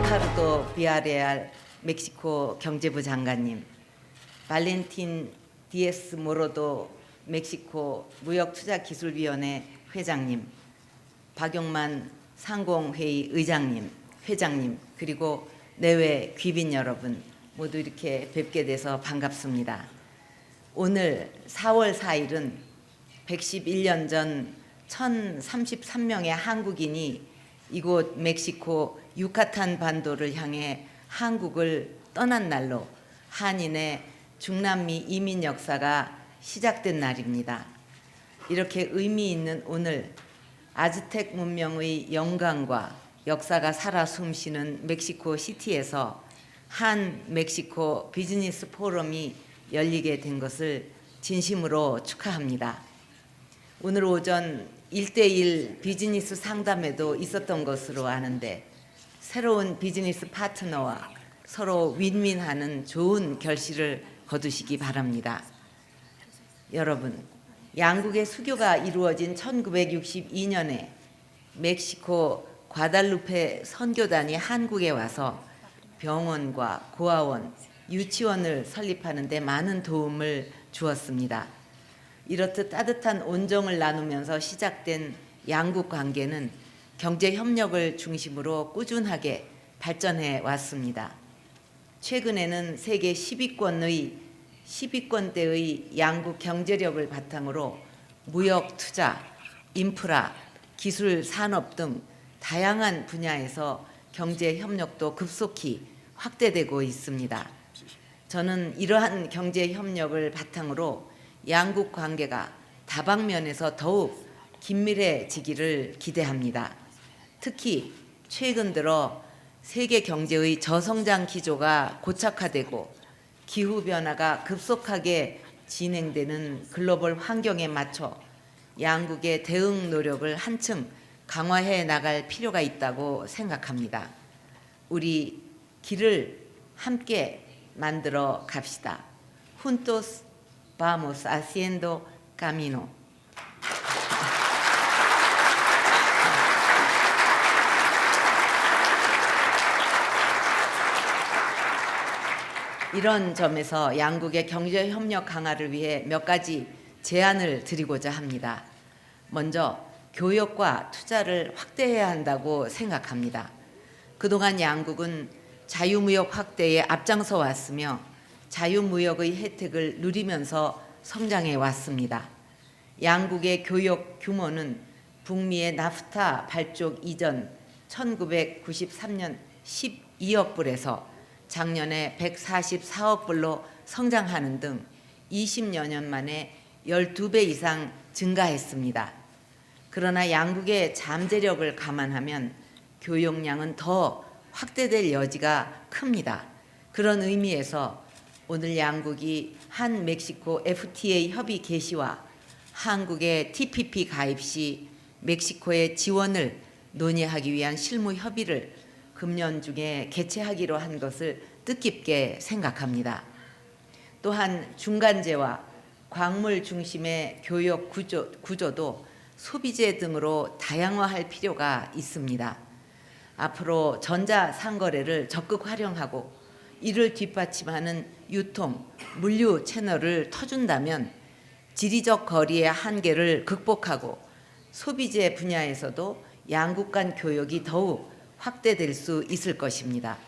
리카르도 비아레알 멕시코 경제부 장관님, 발렌틴 디에스 모로도 멕시코 무역투자기술위원회 회장님, 박용만 상공회의 의장님, 회장님, 그리고 내외 귀빈 여러분 모두 이렇게 뵙게 돼서 반갑습니다. 오늘 4월 4일은 111년 전 1033명의 한국인이 이곳 멕시코 유카탄 반도를 향해 한국을 떠난 날로 한인의 중남미 이민 역사가 시작된 날입니다. 이렇게 의미 있는 오늘 아즈텍 문명의 영광과 역사가 살아 숨쉬는 멕시코 시티에서 한 멕시코 비즈니스 포럼이 열리게 된 것을 진심으로 축하합니다. 오늘 오전 1대1 비즈니스 상담회도 있었던 것으로 아는데 새로운 비즈니스 파트너와 서로 윈윈하는 좋은 결실을 거두시기 바랍니다. 여러분, 양국의 수교가 이루어진 1962년에 멕시코 과달루페 선교단이 한국에 와서 병원과 고아원, 유치원을 설립하는 데 많은 도움을 주었습니다. 이렇듯 따뜻한 온정을 나누면서 시작된 양국 관계는 경제 협력을 중심으로 꾸준하게 발전해 왔습니다. 최근에는 세계 10위권대의 양국 경제력을 바탕으로 무역, 투자, 인프라, 기술, 산업 등 다양한 분야에서 경제 협력도 급속히 확대되고 있습니다. 저는 이러한 경제 협력을 바탕으로 양국 관계가 다방면에서 더욱 긴밀해지기를 기대합니다. 특히 최근 들어 세계 경제의 저성장 기조가 고착화되고 기후변화가 급속하게 진행되는 글로벌 환경에 맞춰 양국의 대응 노력을 한층 강화해 나갈 필요가 있다고 생각합니다. 우리 길을 함께 만들어 갑시다. Juntos vamos haciendo camino. 이런 점에서 양국의 경제 협력 강화를 위해 몇 가지 제안을 드리고자 합니다. 먼저 교역과 투자를 확대해야 한다고 생각합니다. 그동안 양국은 자유무역 확대에 앞장서 왔으며 자유무역의 혜택을 누리면서 성장해 왔습니다. 양국의 교역 규모는 북미의 나프타 발족 이전 1993년 12억 불에서 작년에 144억 불로 성장하는 등 20여 년 만에 12배 이상 증가했습니다. 그러나 양국의 잠재력을 감안하면 교역량은 더 확대될 여지가 큽니다. 그런 의미에서 오늘 양국이 한 멕시코 FTA 협의 개시와 한국의 TPP 가입 시 멕시코의 지원을 논의하기 위한 실무 협의를 금년 중에 개최하기로 한 것을 뜻깊게 생각합니다. 또한 중간재와 광물 중심의 교역 구조도 소비재 등으로 다양화할 필요가 있습니다. 앞으로 전자상거래를 적극 활용하고 이를 뒷받침하는 유통, 물류 채널을 터준다면 지리적 거리의 한계를 극복하고 소비재 분야에서도 양국 간 교역이 더욱 확대될 수 있을 것입니다.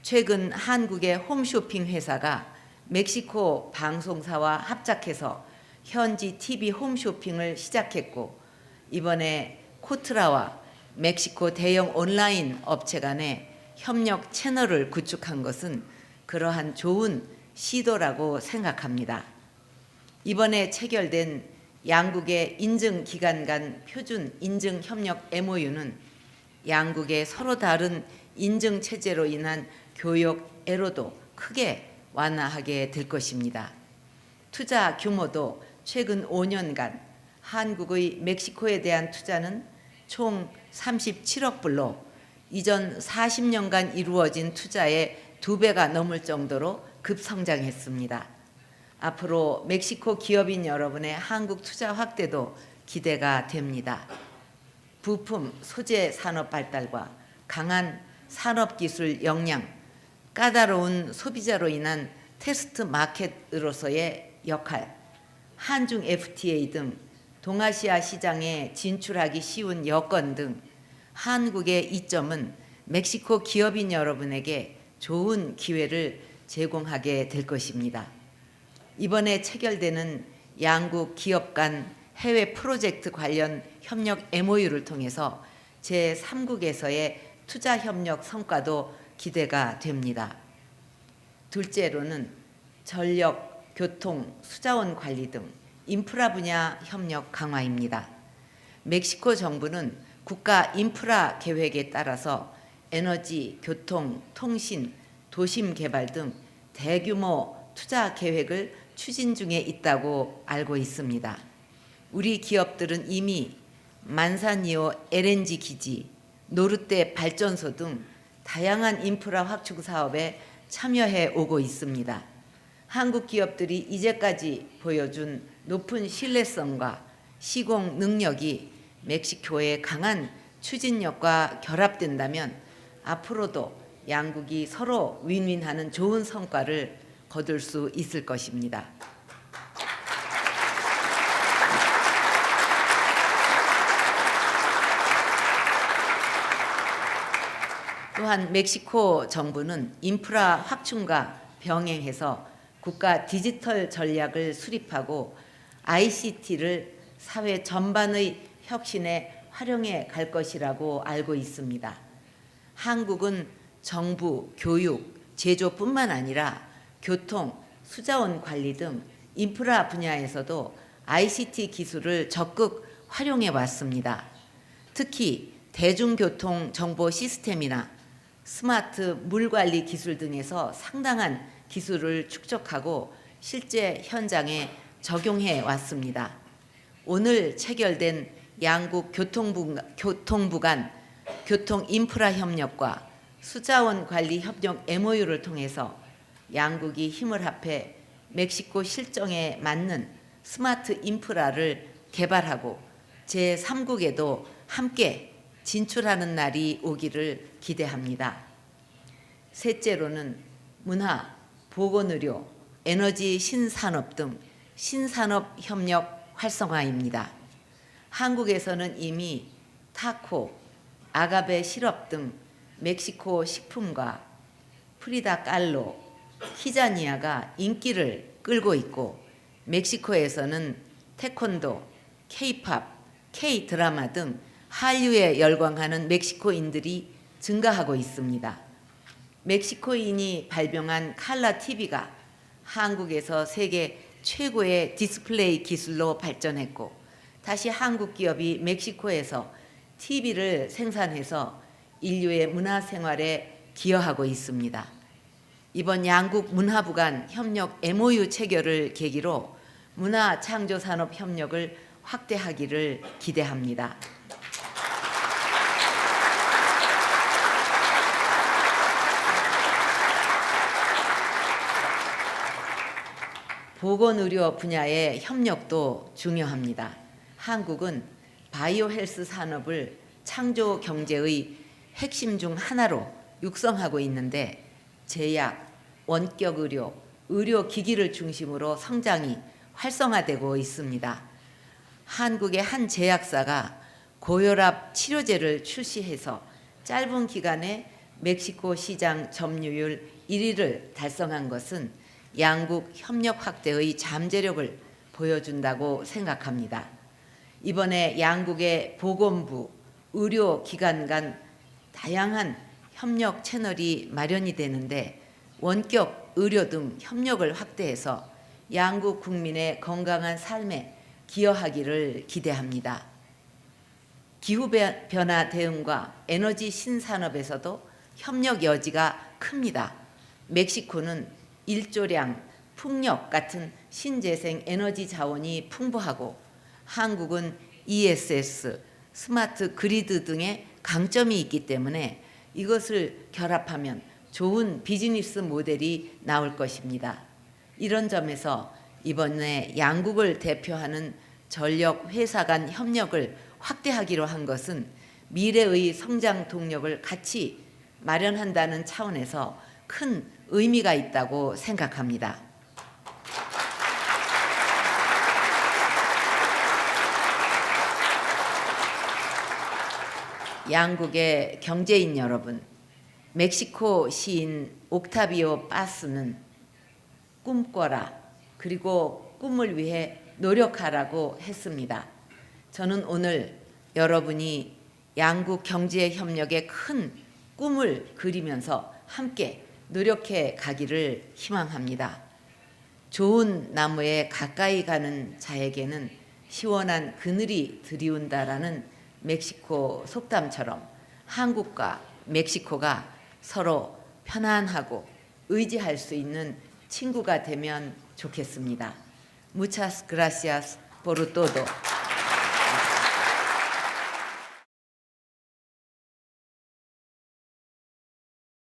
최근 한국의 홈쇼핑 회사가 멕시코 방송사와 합작해서 현지 TV 홈쇼핑을 시작했고 이번에 코트라와 멕시코 대형 온라인 업체 간의 협력 채널을 구축한 것은 그러한 좋은 시도라고 생각합니다. 이번에 체결된 양국의 인증기관 간 표준 인증협력 MOU는 양국의 서로 다른 인증체제로 인한 교역 애로도 크게 완화하게 될 것입니다. 투자 규모도 최근 5년간 한국의 멕시코에 대한 투자는 총 37억 불로 이전 40년간 이루어진 투자의 2배가 넘을 정도로 급성장했습니다. 앞으로 멕시코 기업인 여러분의 한국 투자 확대도 기대가 됩니다. 부품, 소재 산업 발달과 강한 산업기술 역량, 까다로운 소비자로 인한 테스트 마켓으로서의 역할, 한중 FTA 등 동아시아 시장에 진출하기 쉬운 여건 등 한국의 이점은 멕시코 기업인 여러분에게 좋은 기회를 제공하게 될 것입니다. 이번에 체결되는 양국 기업 간 해외 프로젝트 관련 협력 MOU를 통해서 제3국에서의 투자 협력 성과도 기대가 됩니다. 둘째로는 전력, 교통, 수자원 관리 등 인프라 분야 협력 강화입니다. 멕시코 정부는 국가 인프라 계획에 따라서 에너지, 교통, 통신, 도심 개발 등 대규모 투자 계획을 추진 중에 있다고 알고 있습니다. 우리 기업들은 이미 만사니오 LNG 기지, 노르테 발전소 등 다양한 인프라 확충 사업에 참여해 오고 있습니다. 한국 기업들이 이제까지 보여준 높은 신뢰성과 시공 능력이 멕시코의 강한 추진력과 결합된다면 앞으로도 양국이 서로 윈윈하는 좋은 성과를 거둘 수 있을 것입니다. 또한 멕시코 정부는 인프라 확충과 병행해서 국가 디지털 전략을 수립하고 ICT를 사회 전반의 혁신에 활용해 갈 것이라고 알고 있습니다. 한국은 정부, 교육, 제조뿐만 아니라 교통, 수자원 관리 등 인프라 분야에서도 ICT 기술을 적극 활용해 왔습니다. 특히 대중교통 정보 시스템이나 스마트 물관리 기술 등에서 상당한 기술을 축적하고 실제 현장에 적용해 왔습니다. 오늘 체결된 양국 교통부 간 교통 인프라 협력과 수자원 관리 협력 MOU를 통해서 양국이 힘을 합해 멕시코 실정에 맞는 스마트 인프라를 개발하고 제3국에도 함께 진출하는 날이 오기를 기대합니다. 셋째로는 문화, 보건의료, 에너지 신산업 등 신산업 협력 활성화입니다. 한국에서는 이미 타코, 아가베 시럽 등 멕시코 식품과 프리다 칼로, 키자니아가 인기를 끌고 있고 멕시코에서는 태권도, K-팝, K-드라마 등 한류에 열광하는 멕시코인들이 증가하고 있습니다. 멕시코인이 발명한 칼라 TV가 한국에서 세계 최고의 디스플레이 기술로 발전했고 다시 한국 기업이 멕시코에서 TV를 생산해서 인류의 문화생활에 기여하고 있습니다. 이번 양국 문화부 간 협력 MOU 체결을 계기로 문화창조산업 협력을 확대하기를 기대합니다. 보건의료 분야의 협력도 중요합니다. 한국은 바이오 헬스 산업을 창조 경제의 핵심 중 하나로 육성하고 있는데 제약, 원격 의료, 의료기기를 중심으로 성장이 활성화되고 있습니다. 한국의 한 제약사가 고혈압 치료제를 출시해서 짧은 기간에 멕시코 시장 점유율 1위를 달성한 것은 양국 협력 확대의 잠재력을 보여준다고 생각합니다. 이번에 양국의 보건부, 의료기관 간 다양한 협력 채널이 마련이 되는데 원격 의료 등 협력을 확대해서 양국 국민의 건강한 삶에 기여하기를 기대합니다. 기후변화 대응과 에너지 신산업에서도 협력 여지가 큽니다. 멕시코는 일조량, 풍력 같은 신재생 에너지 자원이 풍부하고 한국은 ESS, 스마트 그리드 등의 강점이 있기 때문에 이것을 결합하면 좋은 비즈니스 모델이 나올 것입니다. 이런 점에서 이번에 양국을 대표하는 전력 회사 간 협력을 확대하기로 한 것은 미래의 성장 동력을 같이 마련한다는 차원에서 큰 의미가 있다고 생각합니다. 양국의 경제인 여러분, 멕시코 시인 옥타비오 파스는 꿈꿔라, 그리고 꿈을 위해 노력하라고 했습니다. 저는 오늘 여러분이 양국 경제 협력의 큰 꿈을 그리면서 함께 노력해 가기를 희망합니다. 좋은 나무에 가까이 가는 자에게는 시원한 그늘이 드리운다라는 멕시코 속담처럼 한국과 멕시코가 서로 편안하고 의지할 수 있는 친구가 되면 좋겠습니다. Muchas gracias por todo.